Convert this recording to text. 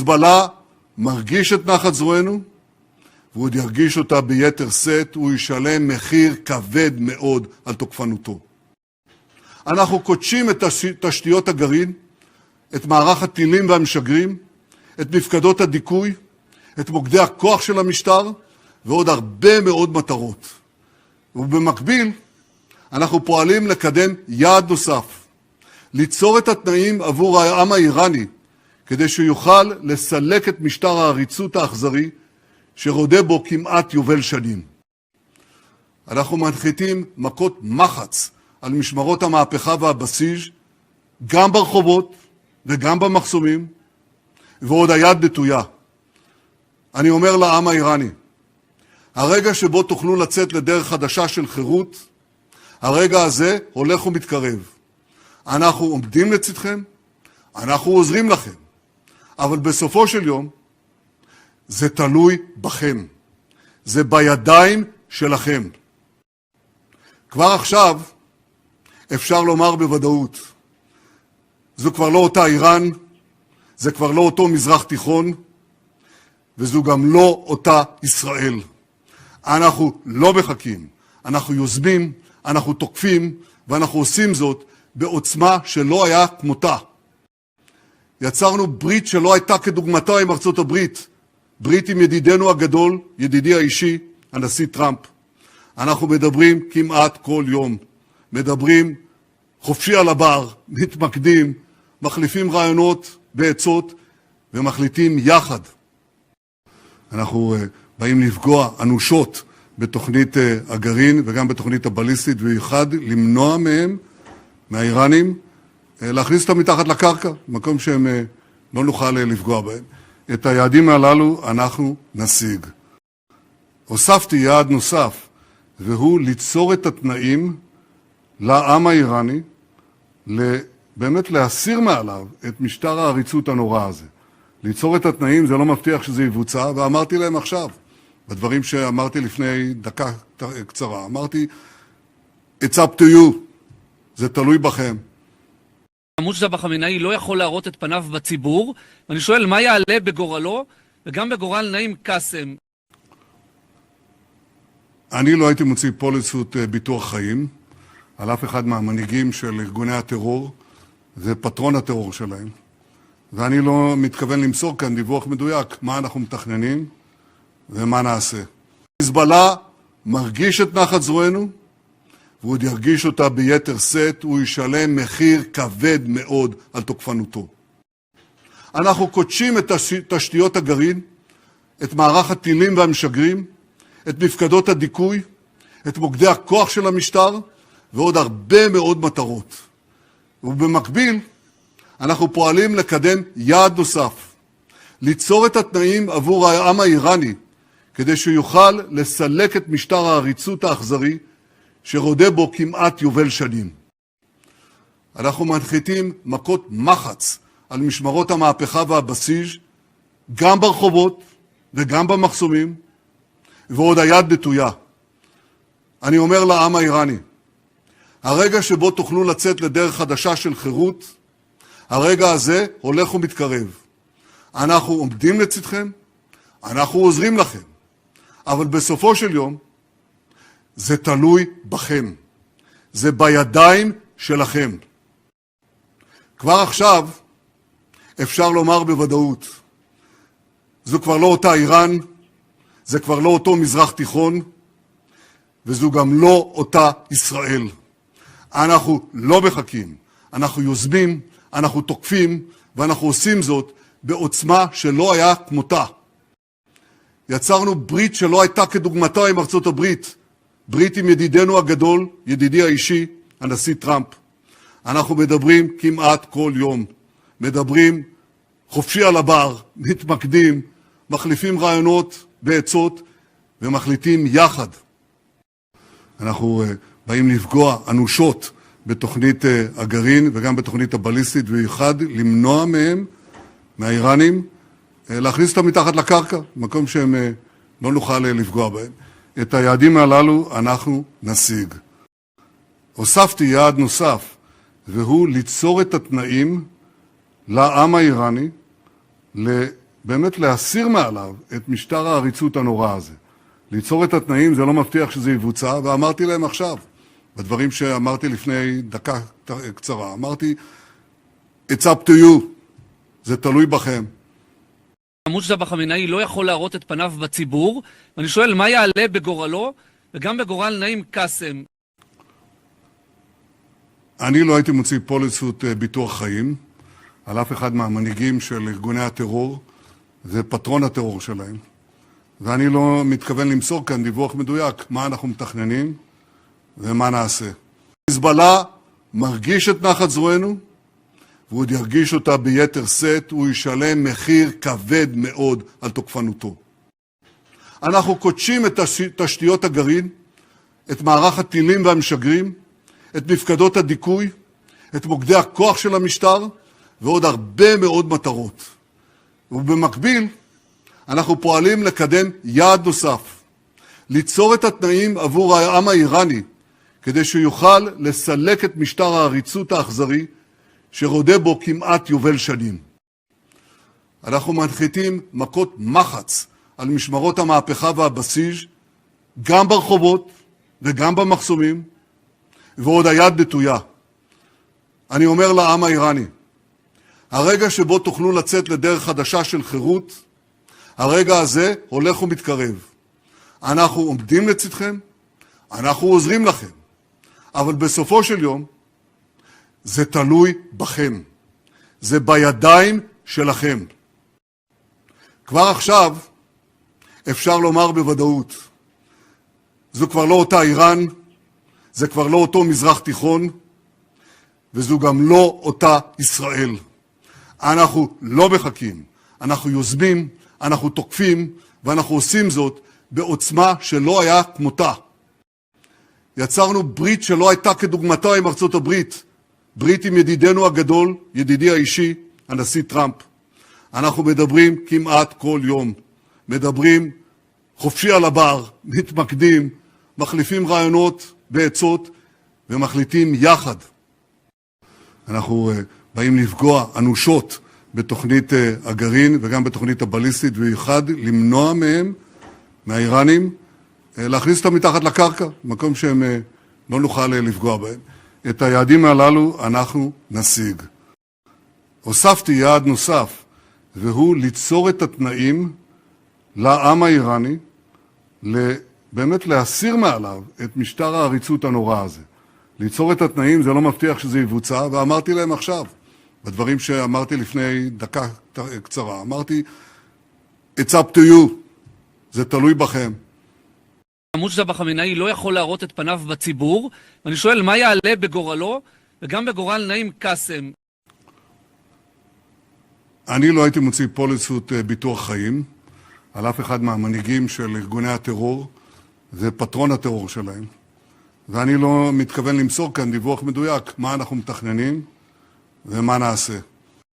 חיזבאללה מרגיש את נחת זרוענו, והוא עוד ירגיש אותה ביתר שאת. הוא ישלם מחיר כבד מאוד על תוקפנותו. אנחנו קודשים את תשתיות הגרעין, את מערך הטילים והמשגרים, את מפקדות הדיכוי, את מוקדי הכוח של המשטר, ועוד הרבה מאוד מטרות. ובמקביל, אנחנו פועלים לקדם יעד נוסף, ליצור את התנאים עבור העם האיראני, כדי שיוכל לסלק את משטר העריצות האכזרי, שרודה בו כמעט יובל שנים. אנחנו מנחיתים מכות מחץ על משמרות המהפכה והבסיס, גם ברחובות וגם במחסומים, ועוד היד נטויה. אני אומר לעם האיראני, הרגע שבו תוכלו לצאת לדרך חדשה של חירות, הרגע הזה הולך ומתקרב. אנחנו עומדים לצדכם, אנחנו עוזרים לכם, אבל בסופו של יום זה תלוי בכם. זה בידיים שלכם. כבר עכשיו אפשר לומר בוודאות, זו כבר לא אותה איראן, זה כבר לא אותו מזרח תיכון, וזו גם לא אותה ישראל. אנחנו לא מחכים, אנחנו יוזמים, אנחנו תוקפים, ואנחנו עושים זאת בעוצמה שלא היה כמותה. יצרנו ברית שלא הייתה כדוגמתה עם ארצות הברית, ברית עם ידידנו הגדול, ידידי האישי, הנשיא טראמפ. אנחנו מדברים כמעט כל יום, מדברים חופשי על הבר, מתמקדים, מחליפים רעיונות בעצות ומחליטים יחד. אנחנו באים לפגוע אנושות בתוכנית הגרעין וגם בתוכנית הבליסטית, ויחד למנוע מהם, מהאיראנים, להכניס אותם מתחת לקרקע, במקום שהם לא נוכל לפגוע בהם. את היעדים הללו אנחנו נשיג. הוספתי יעד נוסף, והוא ליצור את התנאים לעם האיראני, באמת להסיר מעליו את משטר העריצות הנורא הזה. ליצור את התנאים זה לא מבטיח שזה יבוצע, ואמרתי להם עכשיו, בדברים שאמרתי לפני דקה קצרה, אמרתי, it's up to you, זה תלוי בכם. מוג'תבא חמינאי לא יכול להראות את פניו בציבור, ואני שואל מה יעלה בגורלו, וגם בגורל נעים קאסם. אני לא הייתי מוציא פוליסות ביטוח חיים על אף אחד מהמנהיגים של ארגוני הטרור, זה פטרון הטרור שלהם. ואני לא מתכוון למסור כאן דיווח מדויק מה אנחנו מתכננים ומה נעשה. חיזבאללה מרגיש את נחת זרוענו, והוא עוד ירגיש אותה ביתר שאת. הוא ישלם מחיר כבד מאוד על תוקפנותו. אנחנו קודשים את תשתיות הגרעין, את מערך הטילים והמשגרים, את מפקדות הדיכוי, את מוקדי הכוח של המשטר, ועוד הרבה מאוד מטרות. ובמקביל, אנחנו פועלים לקדם יעד נוסף, ליצור את התנאים עבור העם האיראני, כדי שיוכל לסלק את משטר העריצות האכזרי, שרודה בו כמעט יובל שנים. אנחנו מנחיתים מכות מחץ על משמרות המהפכה והבסיס, גם ברחובות וגם במחסומים, ועוד היד נטויה. אני אומר לעם האיראני, הרגע שבו תוכלו לצאת לדרך חדשה של חירות, הרגע הזה הולך ומתקרב. אנחנו עומדים לצדכם, אנחנו עוזרים לכם, אבל בסופו של יום זה תלוי בכם. זה בידיים שלכם. כבר עכשיו אפשר לומר בוודאות, זו כבר לא אותה איראן, זה כבר לא אותו מזרח תיכון, וזו גם לא אותה ישראל. אנחנו לא מחכים, אנחנו יוזמים, אנחנו תוקפים, ואנחנו עושים זאת בעוצמה שלא היה כמותה. יצרנו ברית שלא הייתה כדוגמתה עם ארצות הברית, ברית עם ידידנו הגדול, ידידי האישי, הנשיא טראמפ. אנחנו מדברים כמעט כל יום, מדברים חופשי על הבר, מתמקדים, מחליפים רעיונות בעצות ומחליטים יחד. אנחנו באים לפגוע אנושות בתוכנית הגרעין וגם בתוכנית הבליסטית, ויחד למנוע מהם, מהאיראנים, להכניס אותם מתחת לקרקע, במקום שהם לא נוכל לפגוע בהם. את היעדים הללו אנחנו נשיג. הוספתי יעד נוסף, והוא ליצור את התנאים לעם האיראני, באמת להסיר מעליו את משטר העריצות הנורא הזה. ליצור את התנאים, זה לא מבטיח שזה יבוצע, ואמרתי להם עכשיו, בדברים שאמרתי לפני דקה קצרה, אמרתי, it's up to you, זה תלוי בכם. מוג'תבא חמינאי לא יכול להראות את פניו בציבור, ואני שואל מה יעלה בגורלו, וגם בגורל נעים קאסם. אני לא הייתי מוציא פוליסות ביטוח חיים על אף אחד מהמנהיגים של ארגוני הטרור, זה פטרון הטרור שלהם. ואני לא מתכוון למסור כאן דיווח מדויק מה אנחנו מתכננים ומה נעשה. חיזבאללה מרגיש את נחת זרוענו, והוא עוד ירגיש אותה ביתר שאת, הוא ישלם מחיר כבד מאוד על תוקפנותו. אנחנו קודשים את תשתיות הגרעין, את מערך הטילים והמשגרים, את מפקדות הדיכוי, את מוקדי הכוח של המשטר, ועוד הרבה מאוד מטרות. ובמקביל, אנחנו פועלים לקדם יעד נוסף, ליצור את התנאים עבור העם האיראני, כדי שיוכל לסלק את משטר העריצות האכזרי, שרודה בו כמעט יובל שנים. אנחנו מנחיתים מכות מחץ על משמרות המהפכה והבסיס, גם ברחובות וגם במחסומים, ועוד היד נטויה. אני אומר לעם האיראני, הרגע שבו תוכלו לצאת לדרך חדשה של חירות, הרגע הזה הולך ומתקרב. אנחנו עומדים לצדכם, אנחנו עוזרים לכם, אבל בסופו של יום זה תלוי בכם. זה בידיים שלכם. כבר עכשיו אפשר לומר בוודאות, זו כבר לא אותה איראן, זה כבר לא אותו מזרח תיכון, וזו גם לא אותה ישראל. אנחנו לא מחכים, אנחנו יוזמים, אנחנו תוקפים, ואנחנו עושים זאת בעוצמה שלא היה כמותה. יצרנו ברית שלא הייתה כדוגמתה עם ארצות הברית, ברית עם ידידנו הגדול, ידידי האישי, הנשיא טראמפ. אנחנו מדברים כמעט כל יום, מדברים חופשי על הבר, מתמקדים, מחליפים רעיונות ועצות, ומחליטים יחד. אנחנו באים לפגוע אנושות בתוכנית הגרעין וגם בתוכנית הבליסטית, ויחד למנוע מהם, מהאיראנים, להכניס אותם מתחת לקרקע, במקום שהם לא נוכל לפגוע בהם. את היעדים הללו אנחנו נשיג. הוספתי יעד נוסף, והוא ליצור את התנאים לעם האיראני, באמת להסיר מעליו את משטר העריצות הנורא הזה. ליצור את התנאים, זה לא מבטיח שזה יבוצע, ואמרתי להם עכשיו, בדברים שאמרתי לפני דקה קצרה, אמרתי, it's up to you, זה תלוי בכם. מוג'תבא חמינאי לא יכול להראות את פניו בציבור, ואני שואל מה יעלה בגורלו, וגם בגורל נעים קאסם. אני לא הייתי מוציא פוליסות ביטוח חיים על אף אחד מהמנהיגים של ארגוני הטרור, זה פטרון הטרור שלהם. ואני לא מתכוון למסור כאן דיווח מדויק מה אנחנו מתכננים ומה נעשה.